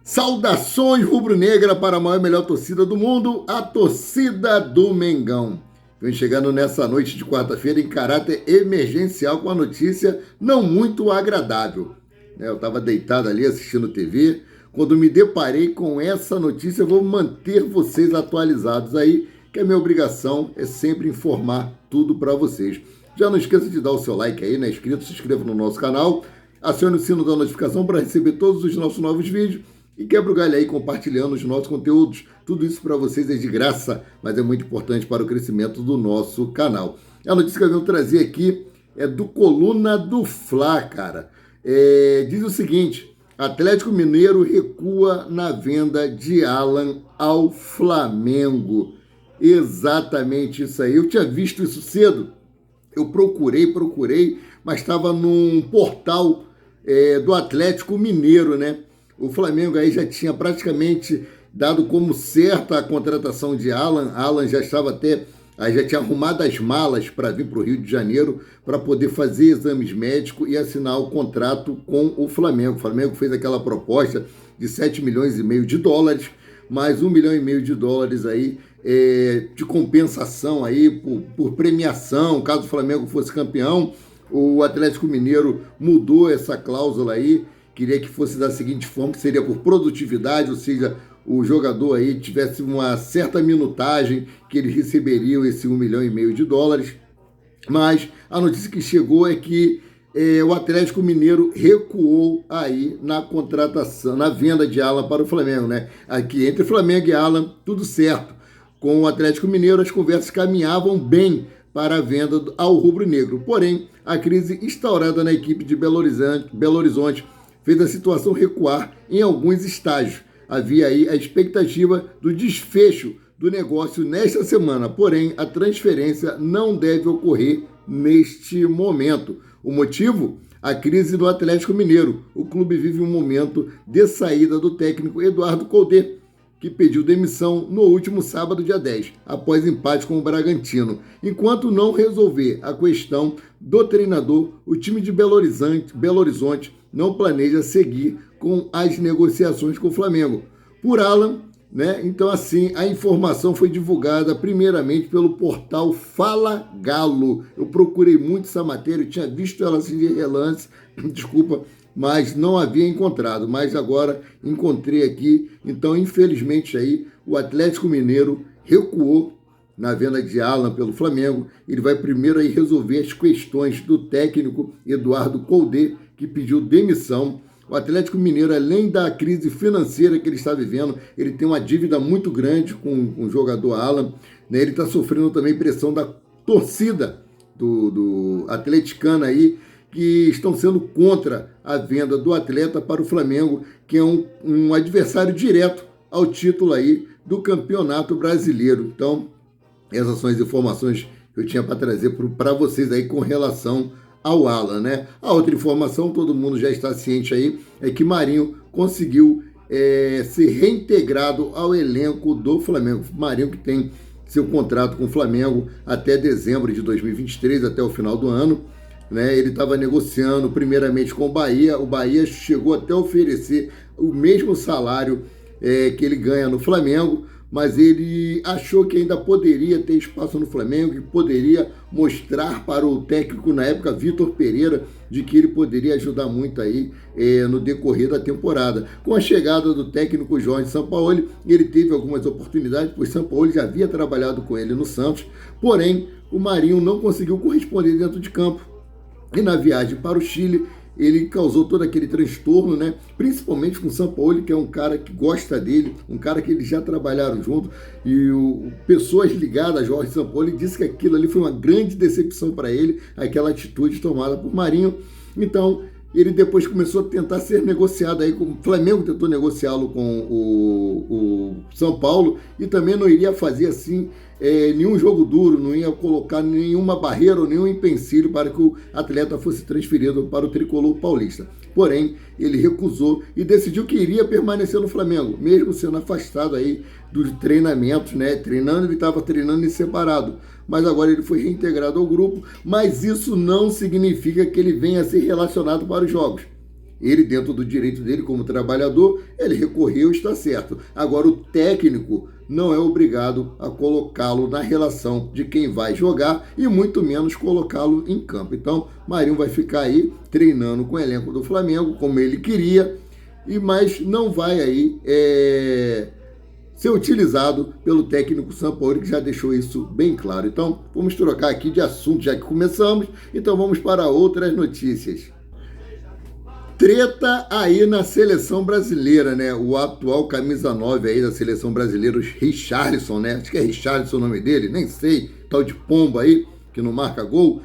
Saudações rubro-negra para a maior e melhor torcida do mundo, a torcida do Mengão. Vem chegando nessa noite de quarta-feira em caráter emergencial com a notícia não muito agradável. Eu estava deitado ali assistindo TV, quando me deparei com essa notícia, eu vou manter vocês atualizados aí, que a minha obrigação é sempre informar tudo para vocês. Já não esqueça de dar o seu like aí, né? Inscrito, se inscreva no nosso canal, acione o sino da notificação para receber todos os nossos novos vídeos e quebra o galho aí compartilhando os nossos conteúdos. Tudo isso para vocês é de graça, mas é muito importante para o crescimento do nosso canal. A notícia que eu venho trazer aqui é do Coluna do Fla, cara. Diz o seguinte: Atlético Mineiro recua na venda de Alan ao Flamengo. Exatamente isso aí. Eu tinha visto isso cedo. Eu procurei, mas estava num portal do Atlético Mineiro, né? O Flamengo aí já tinha praticamente dado como certa a contratação de Alan. Alan já estava já tinha arrumado as malas para vir para o Rio de Janeiro para poder fazer exames médicos e assinar o contrato com o Flamengo. O Flamengo fez aquela proposta de 7 milhões e meio de dólares, mais 1 milhão e meio de dólares aí de compensação aí por premiação, caso o Flamengo fosse campeão. O Atlético Mineiro mudou essa cláusula aí, queria que fosse da seguinte forma, que seria por produtividade, ou seja, o jogador aí tivesse uma certa minutagem que ele receberia esse 1 milhão e meio de dólares. Mas a notícia que chegou é que o Atlético Mineiro recuou aí na contratação, na venda de Alan para o Flamengo, né? Aqui entre Flamengo e Alan, tudo certo. Com o Atlético Mineiro, as conversas caminhavam bem para a venda ao rubro-negro. Porém, a crise instaurada na equipe de Belo Horizonte fez a situação recuar em alguns estágios. Havia aí a expectativa do desfecho do negócio nesta semana, porém a transferência não deve ocorrer neste momento. O motivo? A crise do Atlético Mineiro. O clube vive um momento de saída do técnico Eduardo Coudet, que pediu demissão no último sábado, dia 10, após empate com o Bragantino. Enquanto não resolver a questão do treinador, o time de Belo Horizonte não planeja seguir com as negociações com o Flamengo. Por Alan, né? Então, assim, a informação foi divulgada primeiramente pelo portal Fala Galo. Eu procurei muito essa matéria, eu tinha visto ela assim de relance, desculpa, mas não havia encontrado. Mas agora encontrei aqui. Então, infelizmente, aí o Atlético Mineiro recuou na venda de Alan pelo Flamengo. Ele vai primeiro aí resolver as questões do técnico Eduardo Coudet, que pediu demissão. O Atlético Mineiro, além da crise financeira que ele está vivendo, ele tem uma dívida muito grande com o jogador Alan, né? Ele está sofrendo também pressão da torcida do atleticano aí, que estão sendo contra a venda do atleta para o Flamengo, que é um adversário direto ao título aí do Campeonato Brasileiro. Então, essas são as informações que eu tinha para trazer para vocês aí com relação ao Alan, né? A outra informação, todo mundo já está ciente aí, é que Marinho conseguiu ser reintegrado ao elenco do Flamengo. Marinho que tem seu contrato com o Flamengo até dezembro de 2023, até o final do ano, né? Ele estava negociando primeiramente com o Bahia chegou até a oferecer o mesmo salário que ele ganha no Flamengo, mas ele achou que ainda poderia ter espaço no Flamengo, que poderia mostrar para o técnico na época, Vitor Pereira, de que ele poderia ajudar muito aí no decorrer da temporada. Com a chegada do técnico Jorge Sampaoli, ele teve algumas oportunidades, pois Sampaoli já havia trabalhado com ele no Santos, porém o Marinho não conseguiu corresponder dentro de campo. E na viagem para o Chile, ele causou todo aquele transtorno, né? Principalmente com o Sampaoli, que é um cara que gosta dele, um cara que eles já trabalharam junto. E pessoas ligadas a Jorge Sampaoli disse que aquilo ali foi uma grande decepção para ele, aquela atitude tomada por Marinho. Então, ele depois começou a tentar ser negociado aí, o Flamengo tentou negociá-lo com o São Paulo e também não iria fazer assim nenhum jogo duro, não ia colocar nenhuma barreira ou nenhum empecilho para que o atleta fosse transferido para o tricolor paulista. Porém, ele recusou e decidiu que iria permanecer no Flamengo, mesmo sendo afastado aí dos treinamentos, né? Ele estava treinando em separado, mas agora ele foi reintegrado ao grupo, mas isso não significa que ele venha a ser relacionado para os jogos. Ele, dentro do direito dele como trabalhador, ele recorreu, está certo. Agora, o técnico não é obrigado a colocá-lo na relação de quem vai jogar e muito menos colocá-lo em campo. Então, Marinho vai ficar aí treinando com o elenco do Flamengo, como ele queria, mas não vai aí ser utilizado pelo técnico Sampaoli, que já deixou isso bem claro. Então, vamos trocar aqui de assunto, já que começamos. Então, vamos para outras notícias. Treta aí na seleção brasileira, né? O atual camisa 9 aí da seleção brasileira, o Richarlison, né? Acho que é Richarlison o nome dele, nem sei. Tal de pomba aí, que não marca gol.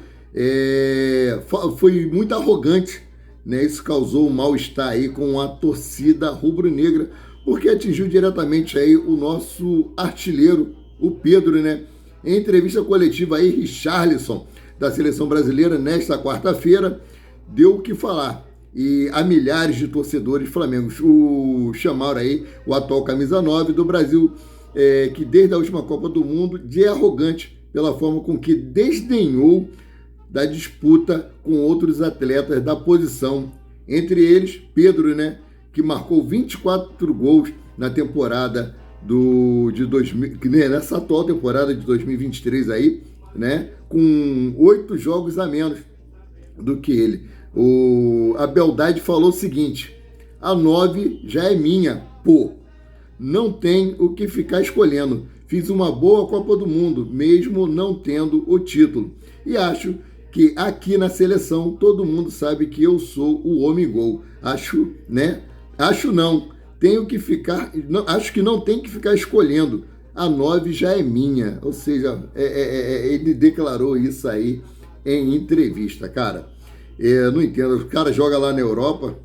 Foi muito arrogante, né? Isso causou um mal-estar aí com a torcida rubro-negra, porque atingiu diretamente aí o nosso artilheiro, o Pedro, né? Em entrevista coletiva aí, Richarlison, da seleção brasileira, nesta quarta-feira, deu o que falar. E há milhares de torcedores flamengos chamaram aí o atual camisa 9 do Brasil, que desde a última Copa do Mundo, de arrogante pela forma com que desdenhou da disputa com outros atletas da posição. Entre eles, Pedro, né, que marcou 24 gols na temporada nessa atual temporada de 2023 aí, né, com 8 jogos a menos do que ele. A Beldade falou o seguinte: a 9 já é minha, pô. Não tem o que ficar escolhendo. Fiz uma boa Copa do Mundo, mesmo não tendo o título. E acho que aqui na seleção todo mundo sabe que eu sou o homem gol. Acho não. Acho que não tem que ficar escolhendo. A 9 já é minha. Ou seja, ele declarou isso aí em entrevista, cara. Não entendo, o cara joga lá na Europa,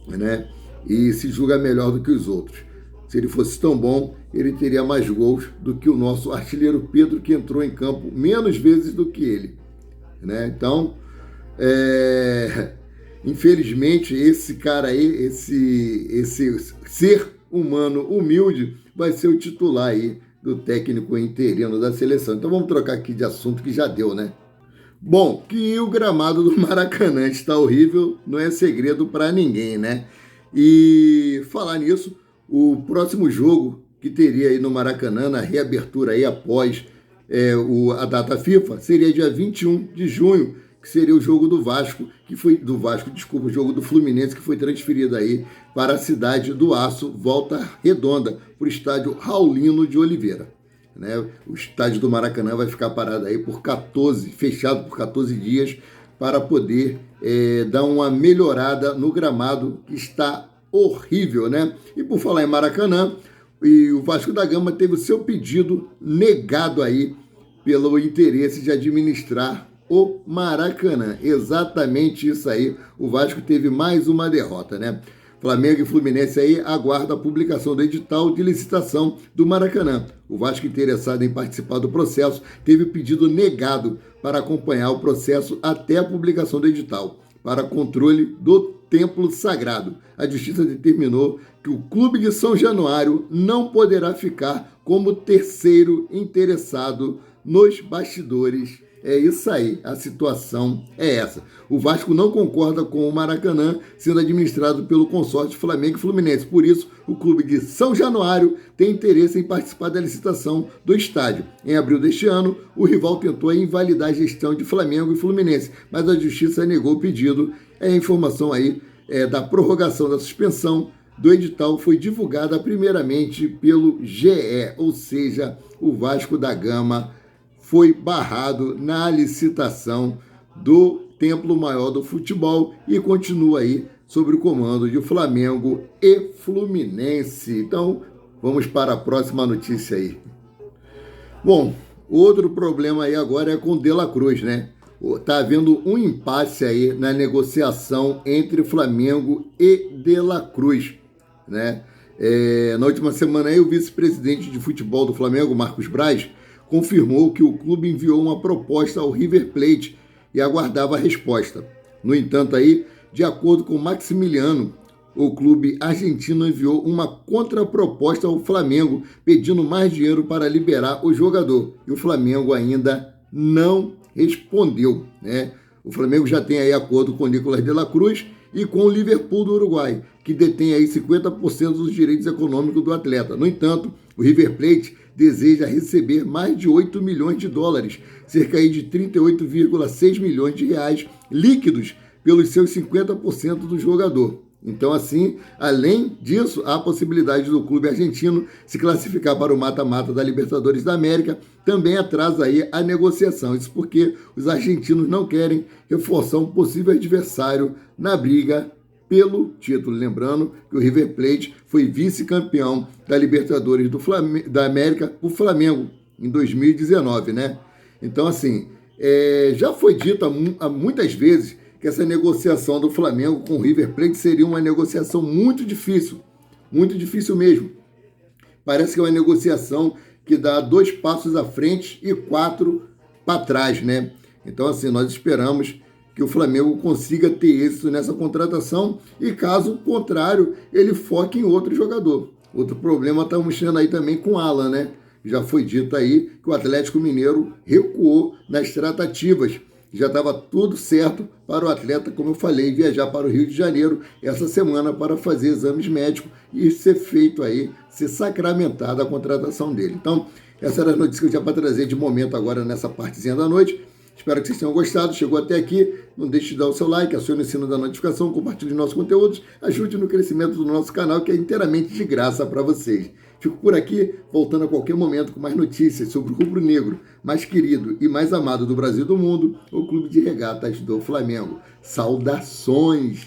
né, e se julga melhor do que os outros. Se ele fosse tão bom, ele teria mais gols do que o nosso artilheiro Pedro, que entrou em campo menos vezes do que ele, né? Então, infelizmente, esse cara aí, esse ser humano humilde, vai ser o titular aí do técnico interino da seleção. Então vamos trocar aqui de assunto, que já deu, né? Bom, que o gramado do Maracanã está horrível não é segredo para ninguém, né? E falar nisso, o próximo jogo que teria aí no Maracanã, na reabertura aí após a data FIFA, seria dia 21 de junho, que seria o jogo do Vasco, o jogo do Fluminense, que foi transferido aí para a cidade do Aço, Volta Redonda, para o estádio Raulino de Oliveira. Né? O estádio do Maracanã vai ficar parado aí fechado por 14 dias, para poder dar uma melhorada no gramado, que está horrível, né? E por falar em Maracanã, o Vasco da Gama teve o seu pedido negado aí pelo interesse de administrar o Maracanã. Exatamente isso aí. O Vasco teve mais uma derrota, né? Flamengo e Fluminense aí aguardam a publicação do edital de licitação do Maracanã. O Vasco, interessado em participar do processo, teve pedido negado para acompanhar o processo até a publicação do edital, para controle do templo sagrado. A Justiça determinou que o Clube de São Januário não poderá ficar como terceiro interessado nos bastidores. É isso aí, a situação é essa. O Vasco não concorda com o Maracanã sendo administrado pelo consórcio Flamengo e Fluminense. Por isso, o clube de São Januário tem interesse em participar da licitação do estádio. Em abril deste ano, o rival tentou invalidar a gestão de Flamengo e Fluminense, mas a Justiça negou o pedido. A informação aí da prorrogação da suspensão do edital foi divulgada primeiramente pelo GE, ou seja, o Vasco da Gama foi barrado na licitação do Templo Maior do Futebol e continua aí sob o comando de Flamengo e Fluminense. Então, vamos para a próxima notícia aí. Bom, outro problema aí agora é com o De La Cruz, né? Tá havendo um impasse aí na negociação entre Flamengo e De La Cruz, né? Na última semana aí, o vice-presidente de futebol do Flamengo, Marcos Braz, confirmou que o clube enviou uma proposta ao River Plate e aguardava a resposta. No entanto, aí, de acordo com Maximiliano, o clube argentino enviou uma contraproposta ao Flamengo, pedindo mais dinheiro para liberar o jogador. E o Flamengo ainda não respondeu, né? O Flamengo já tem aí acordo com o Nicolás de la Cruz e com o Liverpool do Uruguai, que detém aí 50% dos direitos econômicos do atleta. No entanto, o River Plate deseja receber mais de 8 milhões de dólares, cerca aí de 38,6 milhões de reais líquidos pelos seus 50% do jogador. Então, assim, além disso, há a possibilidade do clube argentino se classificar para o mata-mata da Libertadores da América, também atrasa aí a negociação. Isso porque os argentinos não querem reforçar um possível adversário na briga pelo título. Lembrando que o River Plate foi vice-campeão da Libertadores da América, o Flamengo, em 2019, né? Então, assim, já foi dito há muitas vezes que essa negociação do Flamengo com o River Plate seria uma negociação muito difícil mesmo. Parece que é uma negociação que dá 2 passos à frente e 4 para trás, né? Então, assim, nós esperamos que o Flamengo consiga ter êxito nessa contratação e, caso contrário, ele foque em outro jogador. Outro problema está mexendo aí também com o Alan, né? Já foi dito aí que o Atlético Mineiro recuou nas tratativas. Já estava tudo certo para o atleta, como eu falei, viajar para o Rio de Janeiro essa semana para fazer exames médicos e ser sacramentada a contratação dele. Então, essa era a notícia que eu tinha para trazer de momento agora nessa partezinha da noite. Espero que vocês tenham gostado. Chegou até aqui, não deixe de dar o seu like, acione o sino da notificação, compartilhe nossos conteúdos, ajude no crescimento do nosso canal, que é inteiramente de graça para vocês. Fico por aqui, voltando a qualquer momento com mais notícias sobre o rubro-negro mais querido e mais amado do Brasil e do mundo, o Clube de Regatas do Flamengo. Saudações!